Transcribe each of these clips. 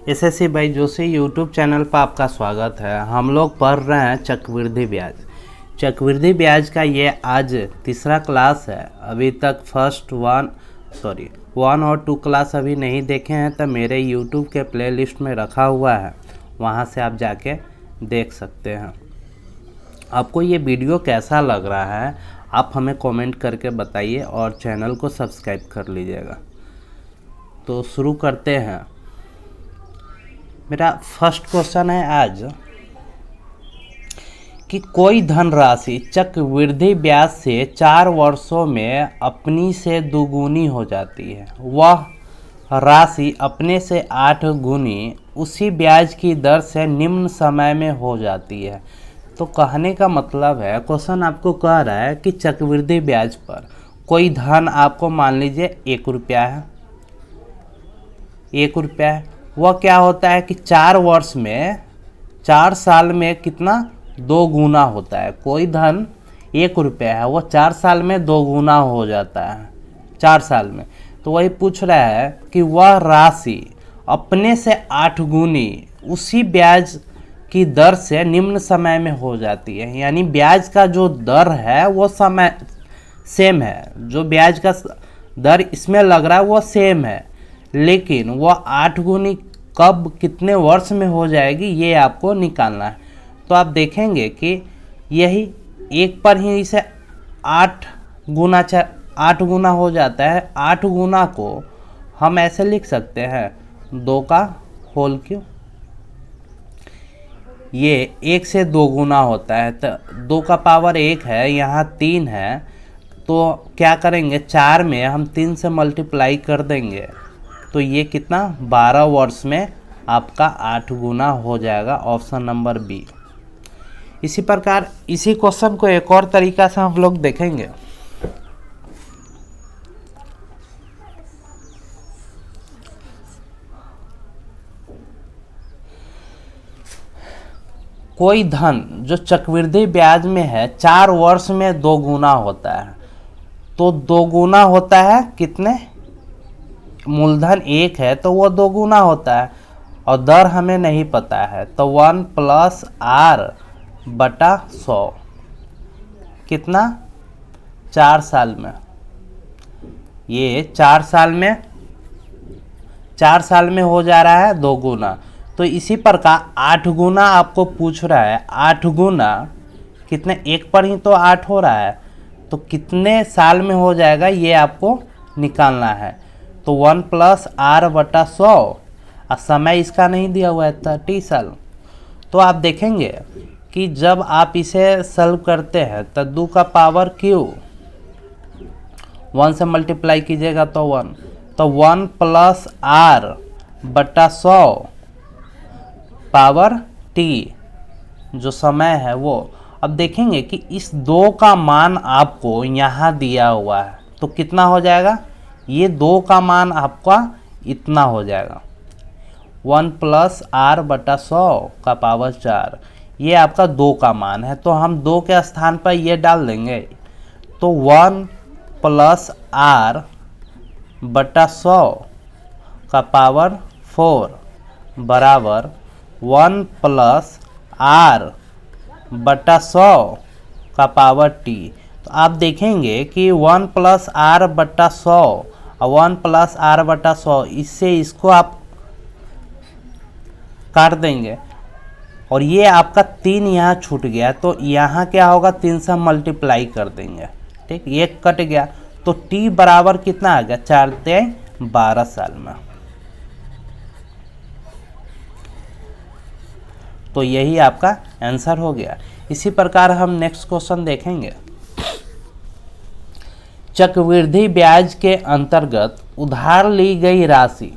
SSC by Joshi YouTube channel पर आपका स्वागत है। हम लोग पढ़ रहे हैं चक्रवृद्धि ब्याज। चक्रवृद्धि ब्याज का ये आज तीसरा क्लास है। अभी तक वन और टू क्लास अभी नहीं देखे हैं तो मेरे यूट्यूब के प्लेलिस्ट में रखा हुआ है, वहाँ से आप जाके देख सकते हैं। आपको ये वीडियो कैसा लग रहा है आप हमें कमेंट करके बताइए और चैनल को सब्सक्राइब कर लीजिएगा। तो शुरू करते हैं। मेरा फर्स्ट क्वेश्चन है आज कि कोई धनराशि चक्रवृद्धि ब्याज से 4 वर्षों में अपनी से दुगुनी हो जाती है, वह राशि अपने से 8 गुनी उसी ब्याज की दर से निम्न समय में हो जाती है। तो कहने का मतलब है, क्वेश्चन आपको कह रहा है कि चक्रवृद्धि ब्याज पर कोई धन आपको मान लीजिए 1 रुपया है, 1 रुपया है, वह क्या होता है कि 4 वर्ष में 4 साल में कितना 2 गुना होता है। कोई धन 1 रुपया है, वह 4 साल में 2 गुना हो जाता है 4 साल में। तो वही पूछ रहा है कि वह राशि अपने से 8 गुनी उसी ब्याज की दर से निम्न समय में हो जाती है। यानी ब्याज का जो दर है वो समय सेम है, जो ब्याज का दर इसमें लग रहा है वो सेम है, लेकिन वह 8 गुनी कब कितने वर्ष में हो जाएगी ये आपको निकालना है। तो आप देखेंगे कि यही एक पर ही इसे 8 गुना हो जाता है। 8 गुना को हम ऐसे लिख सकते हैं 2 का होल क्यूब। ये 1 से 2 गुना होता है तो 2 का पावर 1 है, यहाँ 3 है, तो क्या करेंगे 4 में हम 3 से मल्टीप्लाई कर देंगे तो ये कितना 12 वर्ष में आपका 8 गुना हो जाएगा। Option number B. इसी प्रकार इसी क्वेश्चन को एक और तरीका से हम लोग देखेंगे। कोई धन जो चक्रवृद्धि ब्याज में है 4 वर्ष में 2 गुना होता है, तो 2 गुना होता है कितने, मूलधन 1 है तो वो 2 गुना होता है और दर हमें नहीं पता है, तो 1 + r/100 कितना 4 साल में। ये 4 साल में हो जा रहा है 2 गुना। तो इसी प्रकार 8 गुना आपको पूछ रहा है, 8 गुना कितने, 1 पर ही तो 8 हो रहा है, तो कितने साल में हो जाएगा ये आपको निकालना है। तो 1 + r/100 और समय इसका नहीं दिया हुआ है 30 साल। तो आप देखेंगे कि जब आप इसे सॉल्व करते हैं तो 2 का पावर क्यूब 1 से मल्टीप्लाई कीजिएगा तो 1, तो 1 + r/100 पावर t जो समय है वो। अब देखेंगे कि इस 2 का मान आपको यहाँ दिया हुआ है तो कितना हो जाएगा, ये 2 का मान आपका इतना हो जाएगा 1 + r/100 का पावर 4, ये आपका 2 का मान है। तो हम 2 के स्थान पर ये डाल देंगे तो 1 + r/100 का पावर 4 बराबर 1 + r/100 का पावर t। तो आप देखेंगे कि 1 + r/100 और 1 + r/100 इससे इसको आप काट देंगे और ये आपका 3 यहाँ छूट गया, तो यहाँ क्या होगा 3 से मल्टीप्लाई कर देंगे, ठीक, ये कट गया तो t बराबर कितना आ गया 4 × 12 साल में। तो यही आपका आंसर हो गया। इसी प्रकार हम नेक्स्ट क्वेश्चन देखेंगे। चक्रवृद्धि ब्याज के अंतर्गत उधार ली गई राशि,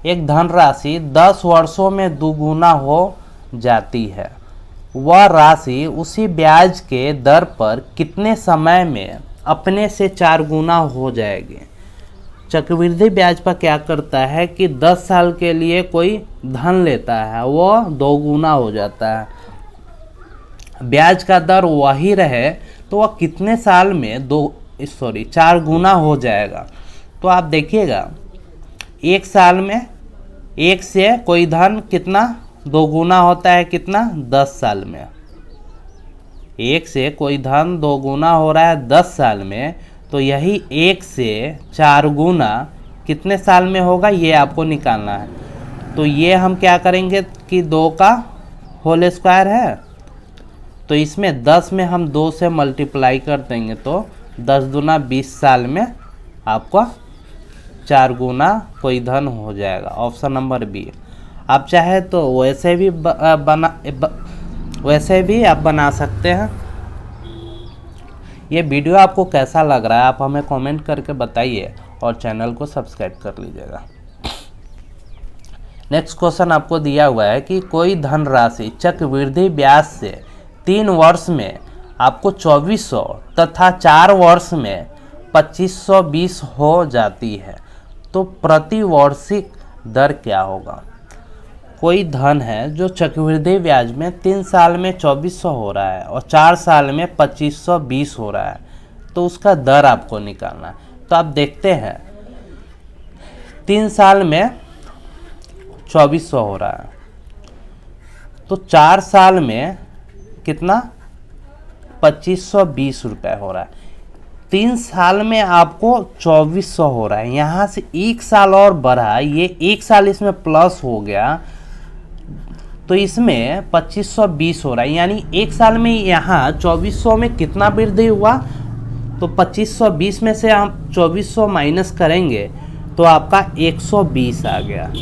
एक धनराशि 10 वर्षों में दुगुना हो जाती है, वह राशि उसी ब्याज के दर पर कितने समय में अपने से 4 गुना हो जाएगी। चक्रवृद्धि ब्याज पर क्या करता है कि 10 साल के लिए कोई धन लेता है, वो 2 गुना हो जाता है, ब्याज का दर वही रहे तो वह कितने साल में 4 गुना हो जाएगा। तो आप देखिएगा 1 साल में एक से कोई धन कितना दोगुना होता है, कितना 10 साल में। एक से कोई धन दोगुना हो रहा है 10 साल में, तो यही एक से 4 गुना कितने साल में होगा ये आपको निकालना है। तो ये हम क्या करेंगे कि 2 का होल स्क्वायर है, तो इसमें 10 में हम 2 से मल्टीप्लाई कर देंगे तो 10 दूना 20 साल में आपका 4 गुना कोई धन हो जाएगा। Option number B. आप चाहे तो वैसे भी आप बना सकते हैं। ये वीडियो आपको कैसा लग रहा है आप हमें कमेंट करके बताइए और चैनल को सब्सक्राइब कर लीजिएगा। नेक्स्ट क्वेश्चन आपको दिया हुआ है कि कोई धनराशि चक्रवृद्धि ब्याज से 3 वर्ष में आपको 2400 तथा 4 वर्ष में 2520 हो जाती है, तो प्रति वार्षिक दर क्या होगा। कोई धन है जो चक्रवृद्धि ब्याज में 3 साल में 2400 हो रहा है और 4 साल में 2520 हो रहा है, तो उसका दर आपको निकालना है। तो आप देखते हैं 3 साल में 2400 हो रहा है, तो 4 साल में कितना 2520 रुपये हो रहा है। 3 साल में आपको 2400 हो रहा है, यहाँ से 1 साल और बढ़ा, ये 1 साल इसमें प्लस हो गया तो इसमें 2520 हो रहा है। यानी 1 साल में यहाँ 2400 में कितना वृद्धि हुआ, तो 2520 में से हम 2400 माइनस करेंगे तो आपका 120 आ गया।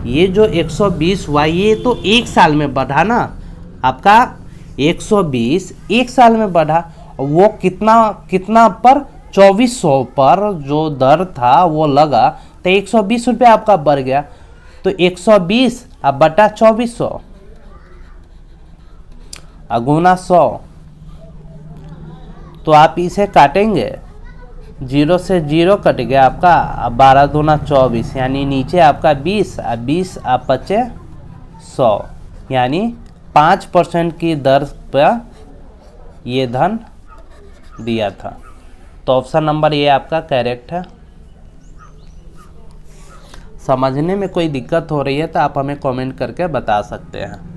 ये जो 120 हुआ ये तो 1 साल में बढ़ा ना, आपका 120 1 साल में बढ़ा। वो कितना पर 2400 पर जो दर था वो लगा, तो 120 रुपये आपका बढ़ गया। तो 120 अब बटा 2400 गुना 100, तो आप इसे काटेंगे, 0 से 0 कट गया आपका, 12 दूना 24, यानी नीचे आपका 20 अब 20 आप बचे 100, यानी 5% की दर पर ये धन दिया था। तो ऑप्शन नंबर ये आपका करेक्ट है। समझने में कोई दिक्कत हो रही है तो आप हमें कमेंट करके बता सकते हैं।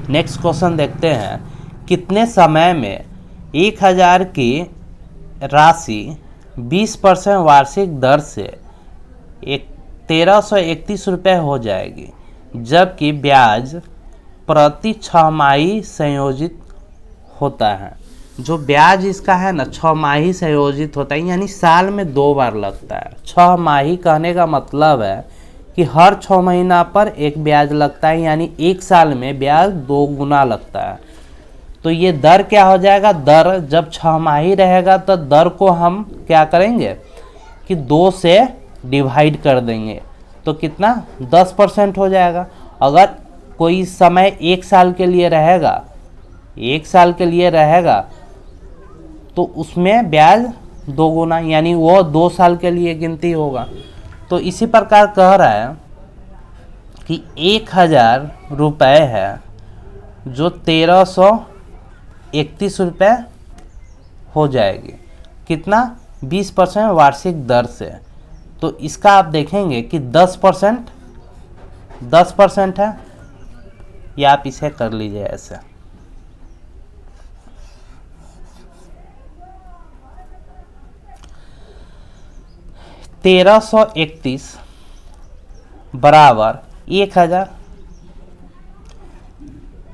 नेक्स्ट क्वेश्चन देखते हैं, कितने समय में 1000 की राशि 20% वार्षिक दर से 1331 रुपये हो जाएगी, जबकि ब्याज प्रति 6 माही संयोजित होता है। जो ब्याज इसका है ना 6 माही संयोजित होता है, यानी साल में 2 बार लगता है। 6 माही कहने का मतलब है कि हर 6 महीना पर एक ब्याज लगता है, यानी 1 साल में ब्याज 2 गुना लगता है। तो ये दर क्या हो जाएगा, दर जब 6 माही रहेगा तो दर को हम क्या करेंगे कि 2 से डिवाइड कर देंगे, तो कितना 10% हो जाएगा। अगर कोई समय 1 साल के लिए रहेगा, 1 साल के लिए रहेगा तो उसमें ब्याज 2 गुना, यानी वो 2 साल के लिए गिनती होगा। तो इसी प्रकार कह रहा है कि 1000 रुपये है जो 1331 रुपये हो जाएगी, कितना 20% वार्षिक दर से। तो इसका आप देखेंगे कि 10% है, या आप इसे कर लीजिए ऐसे। $1331 बराबर 1000,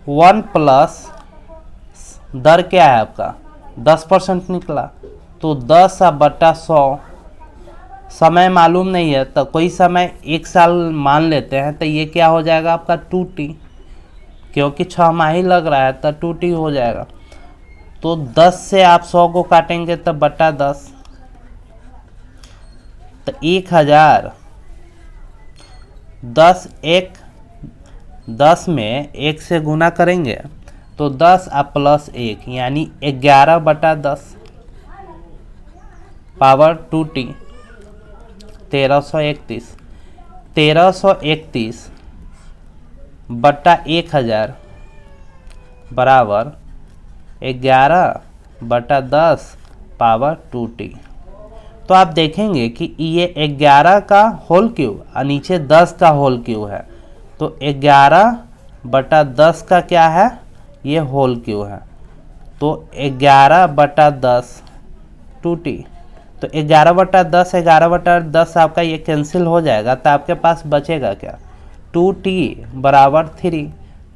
1 प्लस दर क्या है आपका 10% निकला, तो 10 बटा 100। समय मालूम नहीं है तो कोई समय 1 साल मान लेते हैं, तो ये क्या हो जाएगा आपका 2T, क्योंकि 6 माही लग रहा है तो 2T हो जाएगा। तो 10 से आप 100 को काटेंगे तो बटा 10, तो 1000 10 में 1 से गुना करेंगे तो 10 और प्लस 1 यानी 11 बटा 10 पावर 2T 1331 बटा 1000 बराबर 11 बटा 10 पावर 2T। तो आप देखेंगे कि ये 11 का होल क्यूब और नीचे 10 का होल क्यूब है, तो 11/10 का क्या है, ये होल क्यूब है, तो 11/10 2t, तो 11/10 11/10 आपका ये कैंसिल हो जाएगा, तो आपके पास बचेगा क्या, 2t बराबर 3,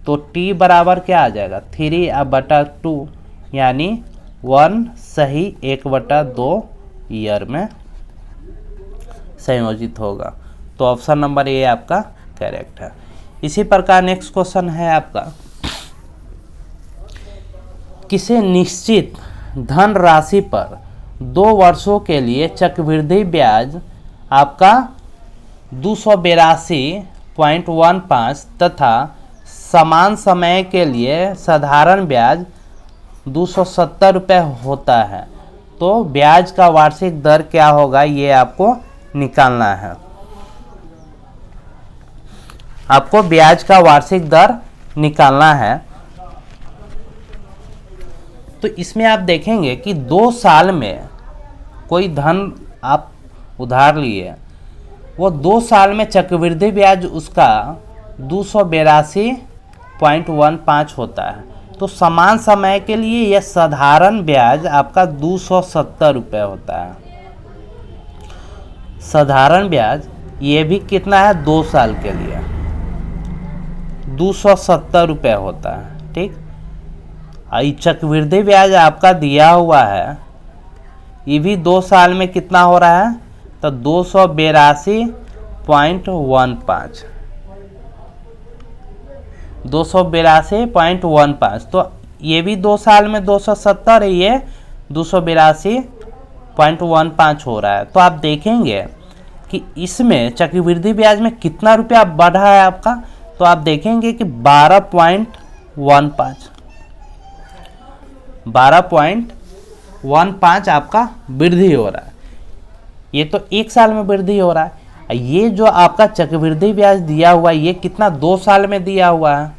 तो t बराबर क्या आ जाएगा 3/2, यानी 1 सही 1/2 ईयर में संयोजित होगा। तो ऑप्शन नंबर ए आपका करेक्ट है। इसी प्रकार नेक्स्ट क्वेश्चन है आपका, किसी निश्चित धन राशि पर 2 वर्षों के लिए चक्रवृद्धि ब्याज आपका 282.15 तथा समान समय के लिए साधारण ब्याज 270 रुपये होता है, तो ब्याज का वार्षिक दर क्या होगा, ये आपको निकालना है। आपको ब्याज का वार्षिक दर निकालना है। तो इसमें आप देखेंगे कि 2 साल में कोई धन आप उधार लिए, वो 2 साल में चक्रवृद्धि ब्याज उसका 282.15 होता है, तो समान समय के लिए यह साधारण ब्याज आपका 270 रुपये होता है। साधारण ब्याज ये भी कितना है, 2 साल के लिए 270 रुपये होता है, ठीक। चक्रवृद्धि ब्याज आपका दिया हुआ है, ये भी 2 साल में कितना हो रहा है, तो 282.15 282.15, तो ये भी 2 साल में 270 है, ये 282.15 हो रहा है। तो आप देखेंगे कि इसमें चक्रवृद्धि ब्याज में कितना रुपया बढ़ा है आपका, तो आप देखेंगे कि 12.15 आपका वृद्धि हो रहा है। ये तो 1 साल में वृद्धि हो रहा है। ये जो आपका चक्रवृद्धि ब्याज दिया हुआ है, ये कितना 2 साल में दिया हुआ है,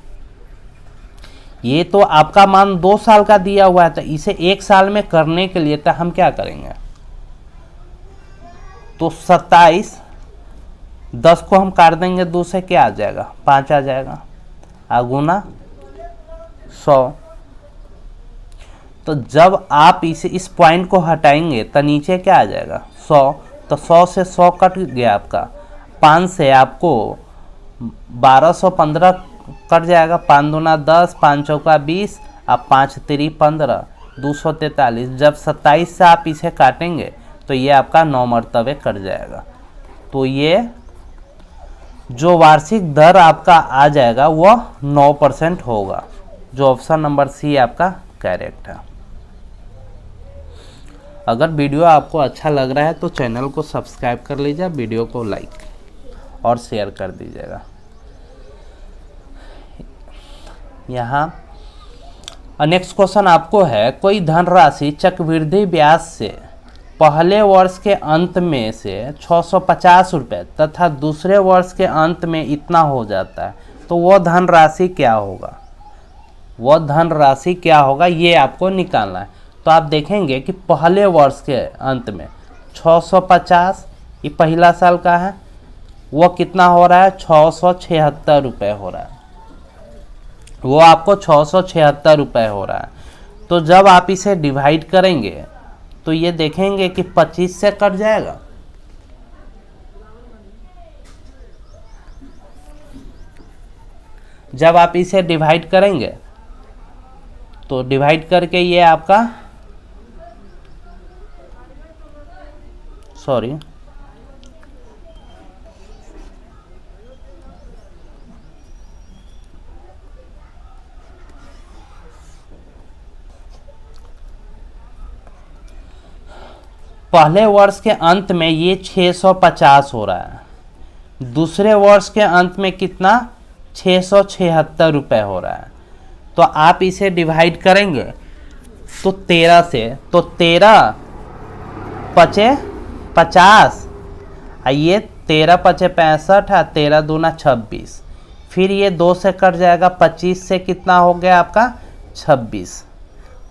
ये तो आपका मान 2 साल का दिया हुआ है, तो इसे 1 साल में करने के लिए तो हम क्या करेंगे, तो 27 10 को हम काट देंगे 2 से, क्या आ जाएगा 5 आ जाएगा, गुना 100। तो जब आप इस पॉइंट को हटाएंगे तो नीचे क्या आ जाएगा 100, तो 100 से 100 कट गया आपका, 5 से आपको 1215 कट जाएगा, 5 दूना 10, 5 चौका 20, अब 5 3 15, 243। जब 27 से आप इसे काटेंगे तो ये आपका 9 मरतबे कट जाएगा। तो ये जो वार्षिक दर आपका आ जाएगा वह 9% होगा, जो ऑप्शन नंबर सी आपका करेक्ट है। अगर वीडियो आपको अच्छा लग रहा है तो चैनल को सब्सक्राइब कर लीजिए, वीडियो को लाइक और शेयर कर दीजिएगा। यहाँ नेक्स्ट क्वेश्चन आपको है, कोई धनराशि चक्रवृद्धि ब्याज से पहले वर्ष के अंत में से 650 रुपये तथा दूसरे वर्ष के अंत में इतना हो जाता है, तो वह धनराशि क्या होगा, वह धनराशि क्या होगा, ये आपको निकालना है। तो आप देखेंगे कि पहले वर्ष के अंत में 650, ये पहला साल का है, वो कितना हो रहा है 676 रुपये हो रहा है, वो आपको 676 रुपये हो रहा है। तो जब आप इसे डिवाइड करेंगे तो ये देखेंगे कि 25 से कट जाएगा, जब आप इसे डिवाइड करेंगे तो डिवाइड करके ये आपका पहले वर्ष के अंत में ये 650 हो रहा है, दूसरे वर्ष के अंत में कितना 676 रुपये हो रहा है। तो आप इसे डिवाइड करेंगे तो 13 से, तो 13 पचे 50, ये 13 पचे 65, 13 दूना 26, फिर ये 2 से कट जाएगा, 25 से कितना हो गया आपका 26,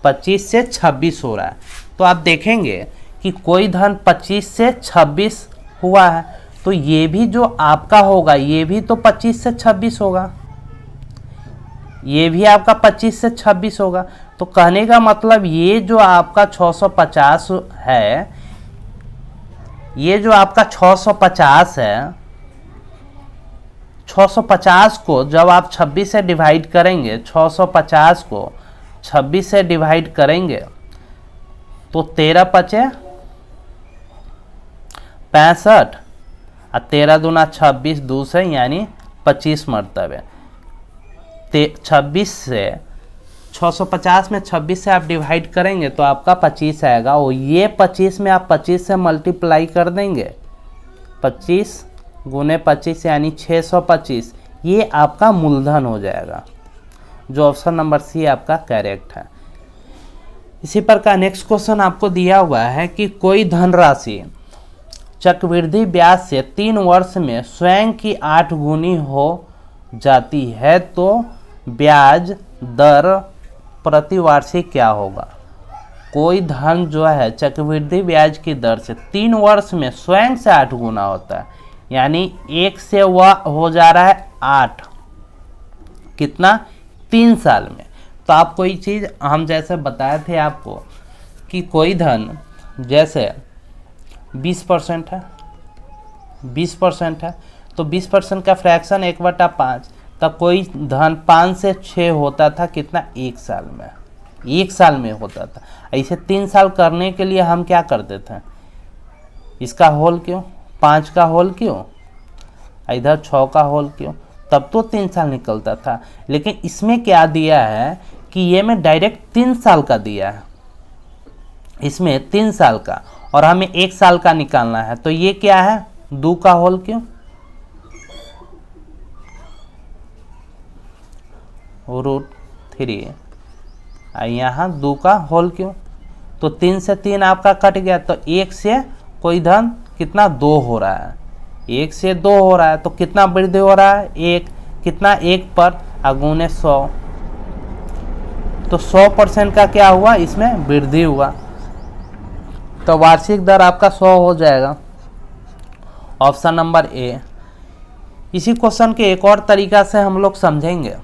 25 से 26 हो रहा है। तो आप देखेंगे कि कोई धन 25 से 26 हुआ है, तो ये भी जो आपका होगा ये भी तो 25 से 26 होगा, ये भी आपका 25 से 26 होगा। तो कहने का मतलब ये जो आपका 650 है, ये जो आपका 650 है, 650 को जब आप 26 से डिवाइड करेंगे, 650 को 26 से डिवाइड करेंगे तो 13 पचे 65 और 13 दूना 26 दूसरे यानी 25 मरतबे। 26 से 650 में 26 से आप डिवाइड करेंगे तो आपका 25 आएगा, और ये 25 में आप 25 से मल्टीप्लाई कर देंगे, 25 गुने 25 यानी 625, ये आपका मूलधन हो जाएगा, जो ऑप्शन नंबर सी आपका करेक्ट है। इसी प्रकार नेक्स्ट क्वेश्चन आपको दिया हुआ है कि कोई धनराशि चक्रवृद्धि ब्याज से 3 वर्ष में स्वयं की 8 गुनी हो जाती है तो ब्याज दर प्रतिवार्षिक क्या होगा। कोई धन जो है चक्रवृद्धि ब्याज की दर से 3 वर्ष में स्वयं से 8 गुना होता है, यानी 1 से वह हो जा रहा है 8, कितना 3 साल में। तो आप कोई चीज़ हम जैसे बताए थे आपको कि कोई धन जैसे 20% है, 20% है तो 20% का फ्रैक्शन 1/5, तब कोई धन 5 से 6 होता था, कितना 1 साल में, 1 साल में होता था। ऐसे 3 साल करने के लिए हम क्या करते थे, इसका होल क्यों, 5 का होल क्यों, इधर 6 का होल क्यों, तब तो 3 साल निकलता था। लेकिन इसमें क्या दिया है कि ये में डायरेक्ट 3 साल का दिया है, इसमें 3 साल का, और हमें 1 साल का निकालना है, तो ये क्या है 2 का होल क्यों, √3, यहाँ 2 का होल क्यों, तो 3 से 3 आपका कट गया, तो 1 से कोई धन कितना 2 हो रहा है, 1 से 2 हो रहा है, तो कितना वृद्धि हो रहा है 1, कितना 1 पर अगुने 100, तो 100% का क्या हुआ, इसमें वृद्धि हुआ, तो वार्षिक दर आपका 100 हो जाएगा, ऑप्शन नंबर ए। इसी क्वेश्चन के एक और तरीका से हम लोग समझेंगे।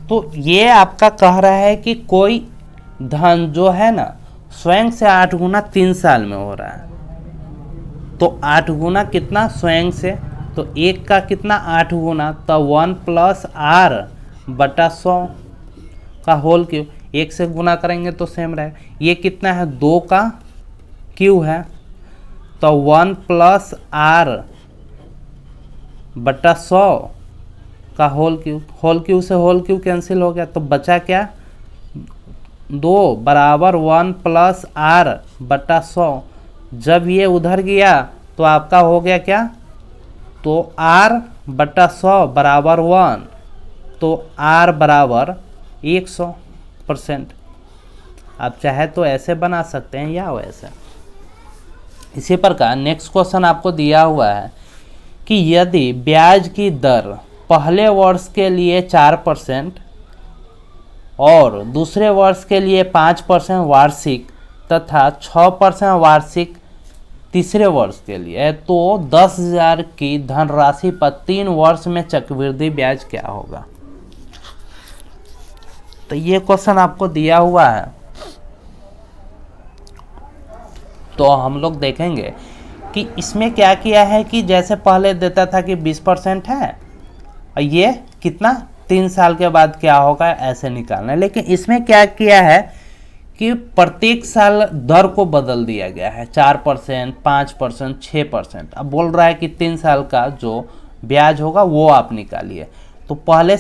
तो ये आपका कह रहा है कि कोई धन जो है ना स्वयं से 8 गुना 3 साल में हो रहा है, तो 8 गुना कितना स्वयं से, तो 1 का कितना 8 गुना, तो 1 + r/100 का होल क्यूब, 1 से गुना करेंगे तो सेम रहेगा। ये कितना है 2 का क्यू है, तो 1 + r/100 का होल क्यूब, होल क्यूब से होल क्यूब कैंसिल हो गया, तो बचा क्या 2 बराबर 1 + r/100। जब ये उधर गया तो आपका हो गया क्या, तो r/100 बराबर 1, तो r बराबर 100%। आप चाहे तो ऐसे बना सकते हैं या वैसे। इसी प्रकार नेक्स्ट क्वेश्चन आपको दिया हुआ है कि यदि ब्याज की दर पहले वर्ष के लिए 4% और दूसरे वर्ष के लिए 5% वार्षिक तथा 6% वार्षिक तीसरे वर्ष के लिए, तो 10,000 की धनराशि पर 3 वर्ष में चक्रवृद्धि ब्याज क्या होगा। तो ये क्वेश्चन आपको दिया हुआ है, तो हम लोग देखेंगे कि इसमें क्या किया है कि जैसे पहले देता था कि 20% है, और ये कितना 3 साल के बाद क्या होगा ऐसे निकालना है। लेकिन इसमें क्या किया है कि प्रत्येक साल दर को बदल दिया गया है, 4%, 5%, 6%। अब बोल रहा है कि 3 साल का जो ब्याज होगा वो आप निकालिए। तो पहले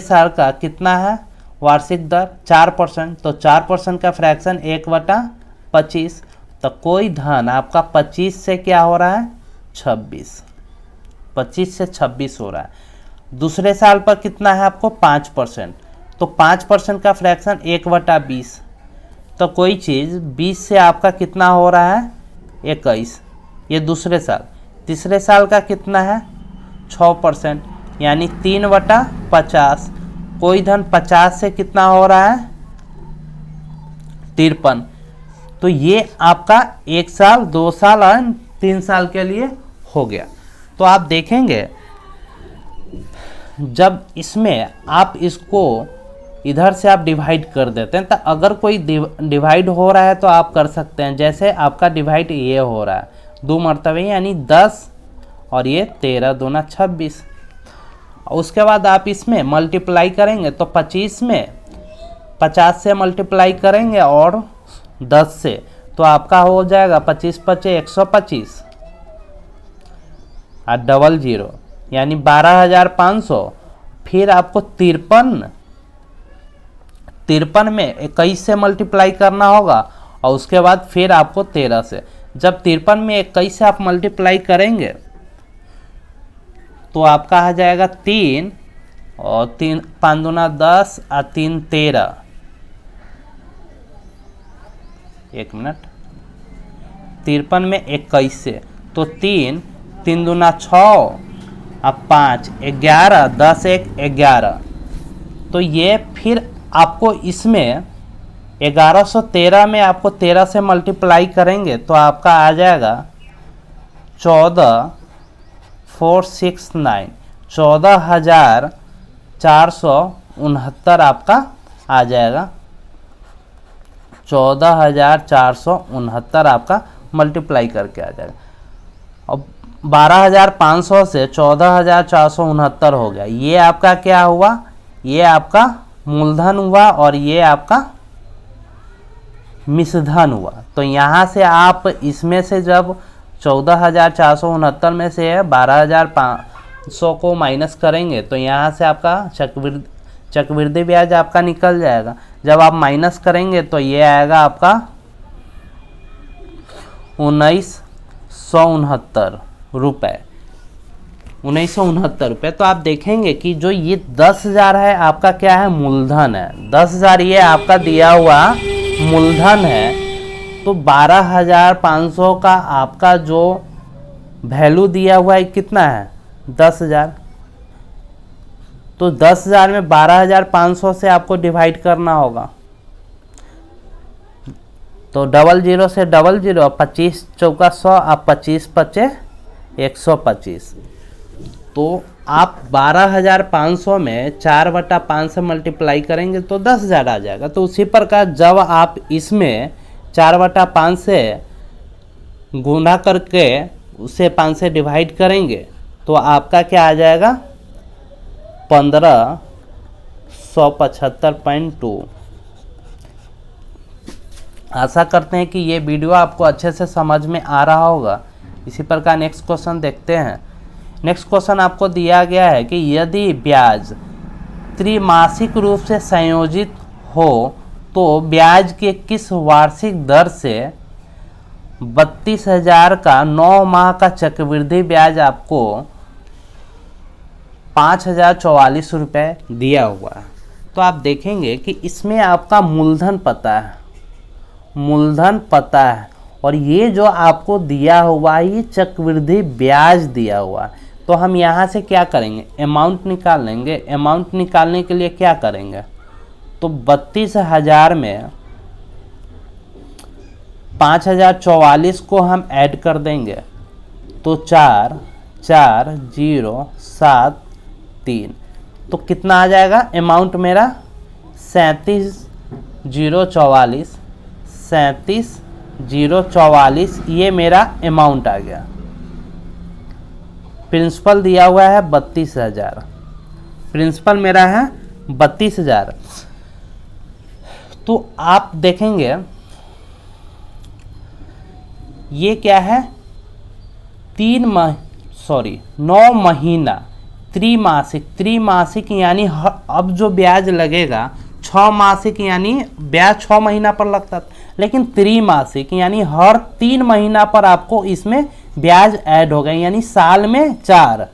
साल का कितना है वार्षिक दर 4%, तो 4% का फ्रैक्शन 1/25, तो कोई धन आपका 25 से क्या हो रहा है 26, 25 से 26 हो रहा है। दूसरे साल पर कितना है आपको 5%, तो 5% का फ्रैक्शन 1/20, तो कोई चीज़ 20 से आपका कितना हो रहा है 21, ये दूसरे साल। तीसरे साल का कितना है 6%, यानी 3/50। कोई धन 50 से कितना हो रहा है 53। तो ये आपका 1 साल, 2 साल और 3 साल के लिए हो गया। तो आप देखेंगे जब इसमें आप इसको इधर से आप डिवाइड कर देते हैं, तो अगर कोई डिवाइड हो रहा है तो आप कर सकते हैं। जैसे आपका डिवाइड ये हो रहा है 2 मरतबे, यानी 10 और ये 13 दूना 26। उसके बाद आप इसमें मल्टीप्लाई करेंगे तो 25 में 50 से मल्टीप्लाई करेंगे और 10 से, तो आपका हो जाएगा 25 पचे 125 और 00 यानी 12,500। फिर आपको 53 में 21 से मल्टीप्लाई करना होगा और उसके बाद फिर आपको 13 से। जब 53 में 21 से आप मल्टीप्लाई करेंगे तो आपका आ जाएगा 3 और 3 5 दूना 10 और 3 13। एक मिनट, 53 में 21 से तो 3 3 दूना 6 अब 5 11 10 1 11। तो ये फिर आपको इसमें 1113 में आपको 13 से मल्टीप्लाई करेंगे तो आपका आ जाएगा 14,469, 14,469 आपका आ जाएगा। 14,469 आपका मल्टीप्लाई करके आ जाएगा। अब 12,500 से 14,469 हो गया। ये आपका क्या हुआ, ये आपका मूलधन हुआ और ये आपका मिश्रधन हुआ। तो यहाँ से आप इसमें से जब 14,469 में से 12,500 को माइनस करेंगे तो यहाँ से आपका चक्रवृद्धि ब्याज आपका निकल जाएगा। जब आप माइनस करेंगे तो ये आएगा आपका 1969 रुपये, 1969 रुपये। तो आप देखेंगे कि जो ये 10,000 है आपका क्या है, मूलधन है। 10,000 ये आपका दिया हुआ मूलधन है। तो 12,500 का आपका जो वैल्यू दिया हुआ है कितना है 10,000। तो 10,000 में 12,500 से आपको डिवाइड करना होगा। तो 00 से 00, 25 चौका 100, आप 25 पचे 125। तो आप 12,500 में 4/5 से मल्टीप्लाई करेंगे तो 10,000 आ जाएगा। तो उसी प्रकार जब आप इसमें 4/5 से गुणा करके उसे 5 से डिवाइड करेंगे तो आपका क्या आ जाएगा 15,175.2। आशा करते हैं कि ये वीडियो आपको अच्छे से समझ में आ रहा होगा। इसी प्रकार नेक्स्ट क्वेश्चन देखते हैं। नेक्स्ट क्वेश्चन आपको दिया गया है कि यदि ब्याज त्रैमासिक रूप से संयोजित हो तो ब्याज के किस वार्षिक दर से 32,000 का 9 माह का चक्रवृद्धि ब्याज आपको 5,044 रुपये दिया हुआ है। तो आप देखेंगे कि इसमें आपका मूलधन पता है, मूलधन पता है और ये जो आपको दिया हुआ है ये चक्रवृद्धि ब्याज दिया हुआ है। तो हम यहाँ से क्या करेंगे, अमाउंट निकाल लेंगे। अमाउंट निकालने के लिए क्या करेंगे, तो 32,000 में 5,044 को हम ऐड कर देंगे तो 4,4,073। तो कितना आ जाएगा अमाउंट मेरा 37,044, 37,044 ये मेरा अमाउंट आ गया। प्रिंसिपल दिया हुआ है 32,000, प्रिंसिपल मेरा है 32,000। तो आप देखेंगे ये क्या है 9 महीना त्रिमासिक यानी अब जो ब्याज लगेगा 6 मासिक यानी ब्याज 6 महीना पर लगता था, लेकिन त्रिमासिक यानी हर 3 महीना पर आपको इसमें ब्याज ऐड हो गए, यानी साल में 4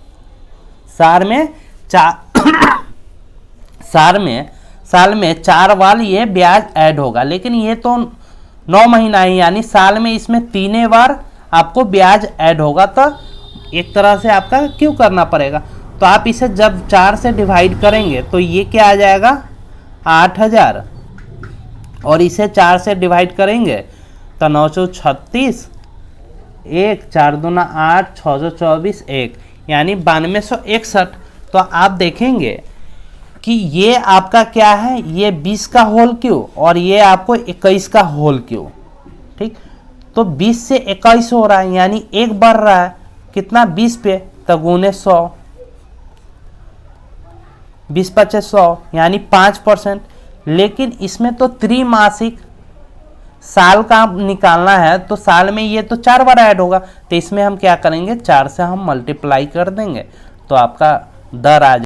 साल में 4 बार ये ब्याज ऐड होगा। लेकिन ये तो 9 महीना है, यानी साल में इसमें 3 बार आपको ब्याज ऐड होगा। तो एक तरह से आपका क्यों करना पड़ेगा। तो आप इसे जब 4 से डिवाइड करेंगे तो ये क्या आ जाएगा 8000, और इसे 4 से डिवाइड करेंगे तो 936, 1 4 दूना 8, 624, 1 यानी 9261। तो आप देखेंगे कि ये आपका क्या है, ये 20 का होल क्यों और ये आपको 21 का होल क्यों। ठीक, तो 20 से 21 हो रहा है यानी 1 बढ़ रहा है कितना 20 पे, तो गुने 100, 20 × 100 यानी 5%। लेकिन इसमें तो त्रैमासिक साल का निकालना है, तो साल में ये तो 4 बार ऐड होगा, तो इसमें हम क्या करेंगे 4 से हम मल्टीप्लाई कर देंगे तो आपका दर आ